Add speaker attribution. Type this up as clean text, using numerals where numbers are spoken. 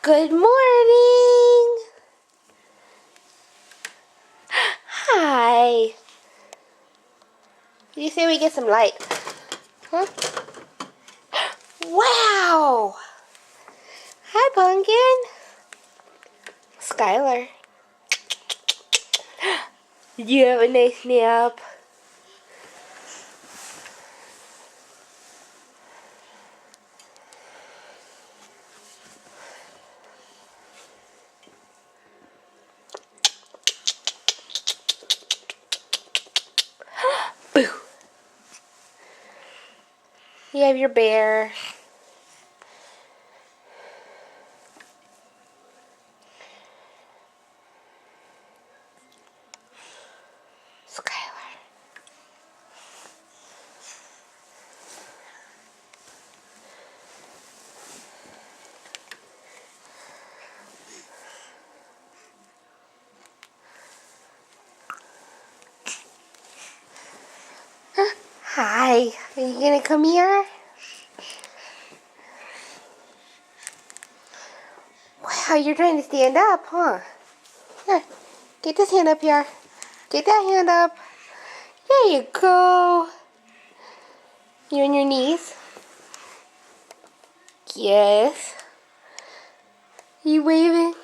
Speaker 1: Good morning. Hi. You say we get some light? Huh? Wow. Hi, Pumpkin. Skylar. Did you have a nice nap? Boo. You have your bear. Skylar. Hi. Are you gonna come here? Wow, you're trying to stand up, huh? Here, get this hand up here. Get that hand up. There you go. You on your knees? Yes. You waving?